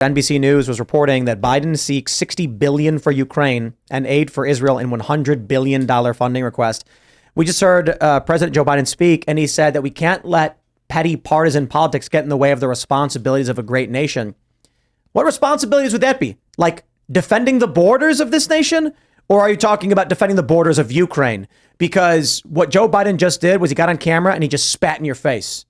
NBC News was reporting that Biden seeks $60 billion for Ukraine and aid for Israel in $100 billion funding request. We just heard President Joe Biden speak, and he said that we can't let petty partisan politics get in the way of the responsibilities of a great nation. What responsibilities would that be? Like defending the borders of this nation? Or are you talking about defending the borders of Ukraine? Because what Joe Biden just did was he got on camera and he just spat in your face.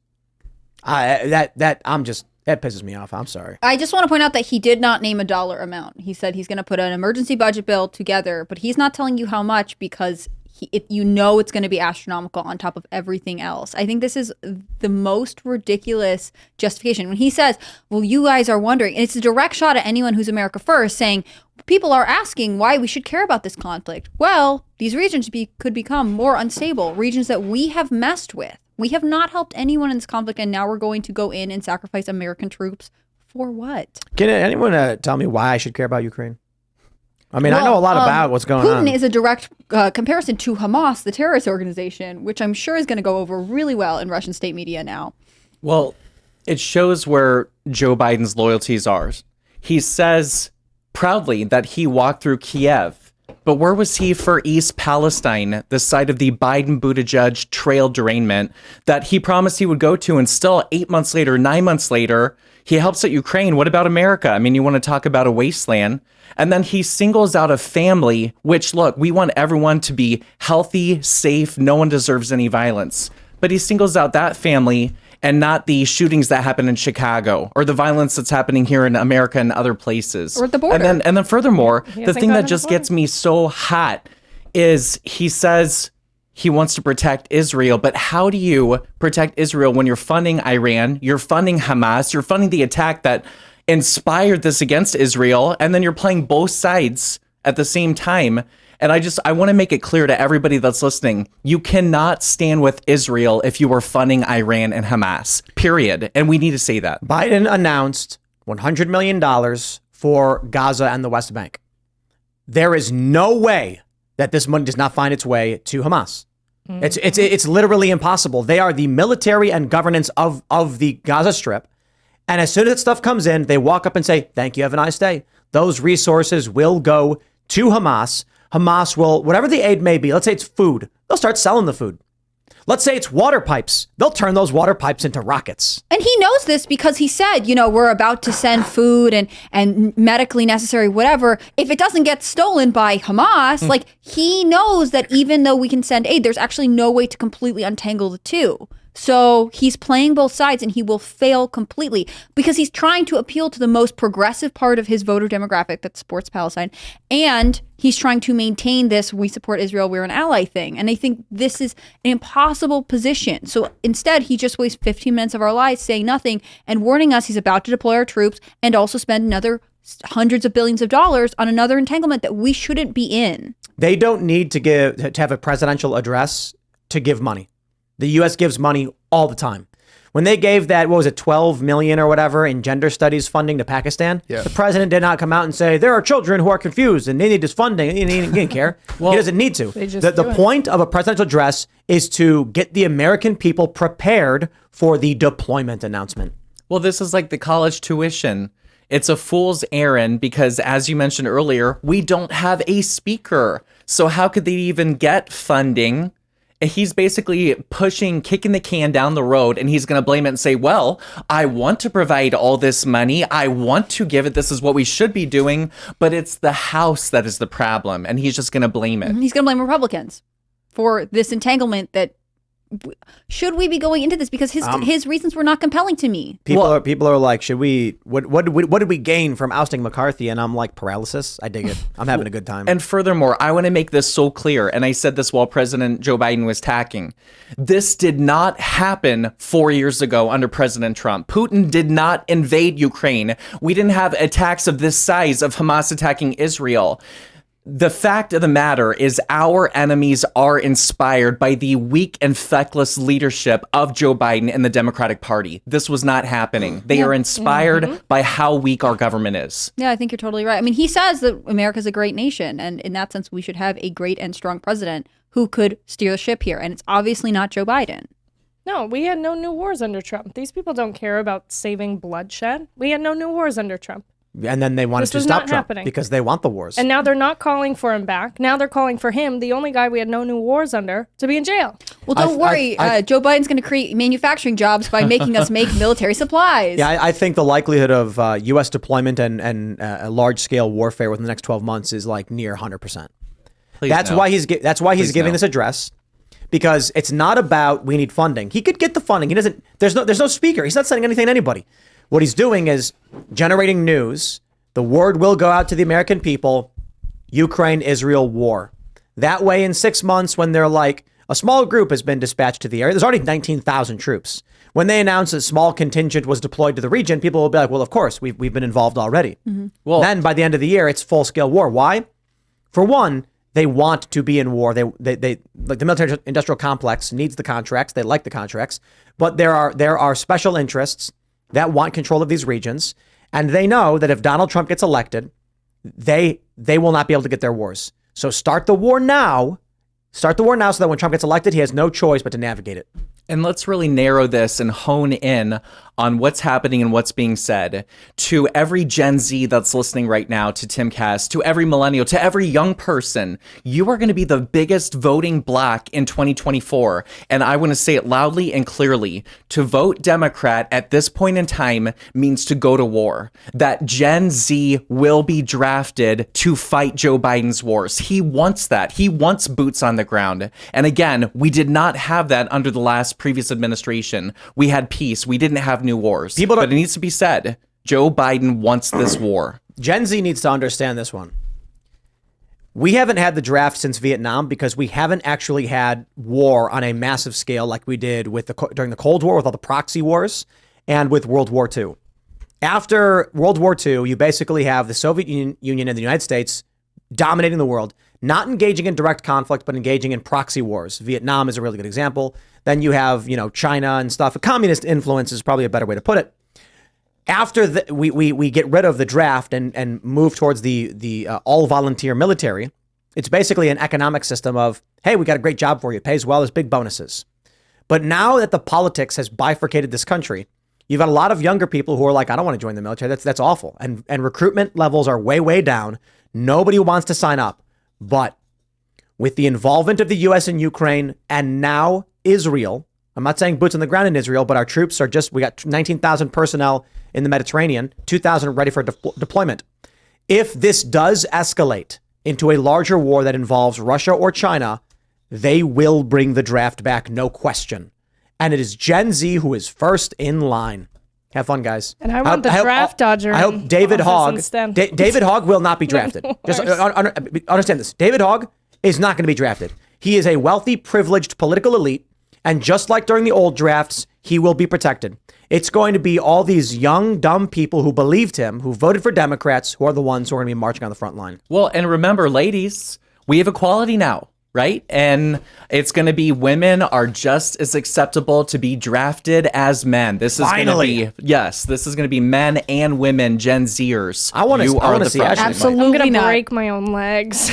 That pisses me off. I'm sorry. I just want to point out that he did not name a dollar amount. He said he's going to put an emergency budget bill together, but he's not telling you how much because it's going to be astronomical on top of everything else. I think this is the most ridiculous justification. When he says, well, you guys are wondering, and it's a direct shot at anyone who's America First, saying people are asking why we should care about this conflict. Well, these regions could become more unstable, regions that we have messed with. We have not helped anyone in this conflict, and now we're going to go in and sacrifice American troops for what? Can anyone tell me why I should care about Ukraine? I mean, I know a lot about what's going on. Putin is a direct comparison to Hamas, the terrorist organization, which I'm sure is going to go over really well in Russian state media now. Well, it shows where Joe Biden's loyalties are. He says proudly that he walked through Kiev. But where was he for East Palestine, the site of the Biden-Buttigieg trail derailment that he promised he would go to, and still 8 months later, 9 months later, he helps out Ukraine. What about America? I mean, you want to talk about a wasteland? And then he singles out a family, which, look, we want everyone to be healthy, safe. No one deserves any violence. But he singles out that family and not the shootings that happen in Chicago or the violence that's happening here in America and other places. Or at the border. And then furthermore, the thing that just gets me so hot is he says he wants to protect Israel. But how do you protect Israel when you're funding Iran, you're funding Hamas, you're funding the attack that inspired this against Israel, and then you're playing both sides at the same time? And I want to make it clear to everybody that's listening, you cannot stand with Israel if you are funding Iran and Hamas, period. And we need to say that. Biden announced $100 million for Gaza and the West Bank. There is no way that this money does not find its way to Hamas. It's literally impossible. They are the military and governance of the Gaza Strip. And as soon as that stuff comes in, they walk up and say, thank you, have a nice day. Those resources will go to Hamas. Hamas will, whatever the aid may be, let's say it's food, they'll start selling the food. Let's say it's water pipes. They'll turn those water pipes into rockets. And he knows this because he said, we're about to send food and medically necessary, whatever. If it doesn't get stolen by Hamas, he knows that even though we can send aid, there's actually no way to completely untangle the two. So he's playing both sides, and he will fail completely because he's trying to appeal to the most progressive part of his voter demographic that supports Palestine. And he's trying to maintain this, we support Israel, we're an ally thing. And I think this is an impossible position. So instead, he just wastes 15 minutes of our lives saying nothing and warning us he's about to deploy our troops and also spend another hundreds of billions of dollars on another entanglement that we shouldn't be in. They don't need to have a presidential address to give money. The U.S. gives money all the time. When they gave that, what was it, 12 million or whatever in gender studies funding to Pakistan, the president did not come out and say, there are children who are confused and they need this funding. He didn't care. Well, he doesn't need to. The point of a presidential address is to get the American people prepared for the deployment announcement. Well, this is like the college tuition. It's a fool's errand because, as you mentioned earlier, we don't have a speaker. So how could they even get funding? He's basically kicking the can down the road, and he's going to blame it and say, well, I want to provide all this money. I want to give it. This is what we should be doing. But it's the House that is the problem, and he's just going to blame it. He's going to blame Republicans for this entanglement that should we be going into this? Because his reasons were not compelling to me. People are like, should we? What did we gain from ousting McCarthy? And I'm like, paralysis. I dig it. I'm having a good time. And furthermore, I want to make this so clear. And I said this while President Joe Biden was talking. This did not happen 4 years ago under President Trump. Putin did not invade Ukraine. We didn't have attacks of this size of Hamas attacking Israel. The fact of the matter is our enemies are inspired by the weak and feckless leadership of Joe Biden and the Democratic Party. This was not happening. They are inspired by how weak our government is. Yeah, I think you're totally right. I mean, he says that America's a great nation, and in that sense, we should have a great and strong president who could steer the ship here. And it's obviously not Joe Biden. No, we had no new wars under Trump. These people don't care about saving bloodshed. We had no new wars under Trump. And then they wanted This to was stop not Trump happening. because they want the wars. And now they're not calling for him back. Now they're calling for him, the only guy we had no new wars under, to be in jail. Well, don't worry. Joe Biden's going to create manufacturing jobs by making us make military supplies. Yeah, I think the likelihood of U.S. deployment and large-scale warfare within the next 12 months is like near 100%. That's why he's giving this address, because it's not about we need funding. He could get the funding. He doesn't. There's no speaker. He's not saying anything to anybody. What he's doing is generating news. The word will go out to the American people: Ukraine-Israel war. That way, in 6 months, when they're like, a small group has been dispatched to the area. There's already 19,000 troops. When they announce a small contingent was deployed to the region, people will be like, well, of course, we've been involved already. Mm-hmm. Well, then by the end of the year, it's full-scale war. Why? For one, they want to be in war. They like the military-industrial complex needs the contracts. They like the contracts. But there are special interests that want control of these regions. And they know that if Donald Trump gets elected, they will not be able to get their wars. So start the war now. Start the war now so that when Trump gets elected, he has no choice but to navigate it. And let's really narrow this and hone in on what's happening and what's being said to every Gen Z that's listening right now to Timcast, to every millennial, to every young person. You are going to be the biggest voting bloc in 2024. And I want to say it loudly and clearly. To vote Democrat at this point in time means to go to war. That Gen Z will be drafted to fight Joe Biden's wars. He wants that. He wants boots on the ground. And again, we did not have that under the last previous administration. We had peace. We didn't have new wars. But it needs to be said, Joe Biden wants this war. Gen Z needs to understand this one. We haven't had the draft since Vietnam because we haven't actually had war on a massive scale like we did during the Cold War with all the proxy wars and with World War II. After World War II, you basically have the Soviet Union and the United States dominating the world, not engaging in direct conflict, but engaging in proxy wars. Vietnam is a really good example. Then you have, China and stuff. A communist influence is probably a better way to put it. After we get rid of the draft and move towards the all volunteer military, it's basically an economic system of, hey, we got a great job for you. It pays well, there's big bonuses. But now that the politics has bifurcated this country, you've got a lot of younger people who are like, I don't want to join the military. That's awful. And recruitment levels are way, way down. Nobody wants to sign up. But with the involvement of the U.S. in Ukraine and now Israel, I'm not saying boots on the ground in Israel, but our troops are we got 19,000 personnel in the Mediterranean, 2,000 ready for deployment. If this does escalate into a larger war that involves Russia or China, they will bring the draft back, no question. And it is Gen Z who is first in line. Have fun, guys. And I want the draft dodger. I hope David Hogg. David Hogg will not be drafted. Just understand this. David Hogg is not going to be drafted. He is a wealthy, privileged political elite, and just like during the old drafts, he will be protected. It's going to be all these young, dumb people who believed him, who voted for Democrats, who are the ones who are going to be marching on the front line. Well, and remember, ladies, we have equality now. Right? And it's going to be women are just as acceptable to be drafted as men. This is going to be, this is going to be men and women, Gen Zers. I want to see Ashley. Absolutely I'm going to not. break my own legs.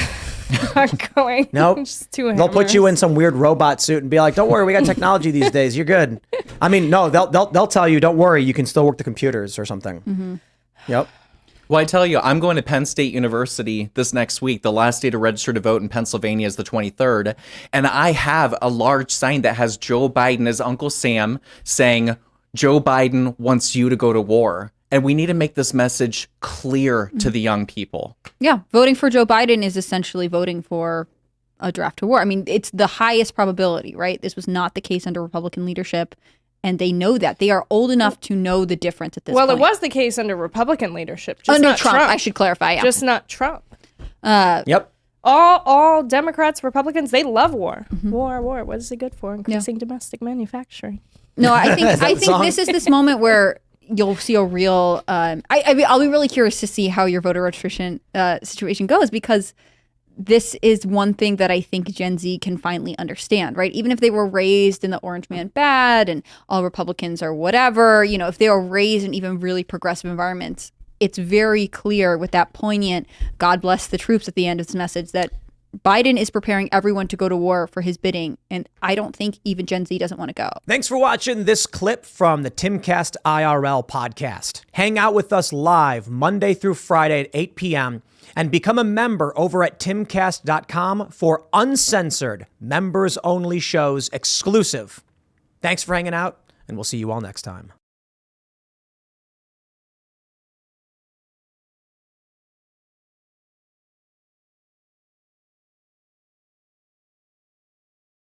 I'm going. Nope. They'll put you in some weird robot suit and be like, don't worry, we got technology these days. You're good. I mean, no, they'll tell you, don't worry, you can still work the computers or something. Mm-hmm. Yep. Well, I tell you, I'm going to Penn State University this next week. The last day to register to vote in Pennsylvania is the 23rd. And I have a large sign that has Joe Biden as Uncle Sam saying, Joe Biden wants you to go to war. And we need to make this message clear to the young people. Yeah, voting for Joe Biden is essentially voting for a draft to war. I mean, it's the highest probability, right? This was not the case under Republican leadership. And they know that. They are old enough to know the difference at this point. Well, it was the case under Republican leadership. Just under not Trump, I should clarify. Yeah. Just not Trump. Yep. All Democrats, Republicans, they love war. Mm-hmm. War. What is it good for? Increasing domestic manufacturing. No, I think this is this moment where you'll see a real. I'll be really curious to see how your voter registration situation goes, because this is one thing that I think Gen Z can finally understand, right? Even if they were raised in the orange man bad and all Republicans are whatever, if they are raised in even really progressive environments, it's very clear with that poignant God bless the troops at the end of this message that Biden is preparing everyone to go to war for his bidding. And I don't think even Gen Z doesn't want to go. Thanks for watching this clip from the Timcast IRL podcast. Hang out with us live Monday through Friday at 8 p.m. and become a member over at timcast.com for uncensored, members-only shows exclusive. Thanks for hanging out, and we'll see you all next time.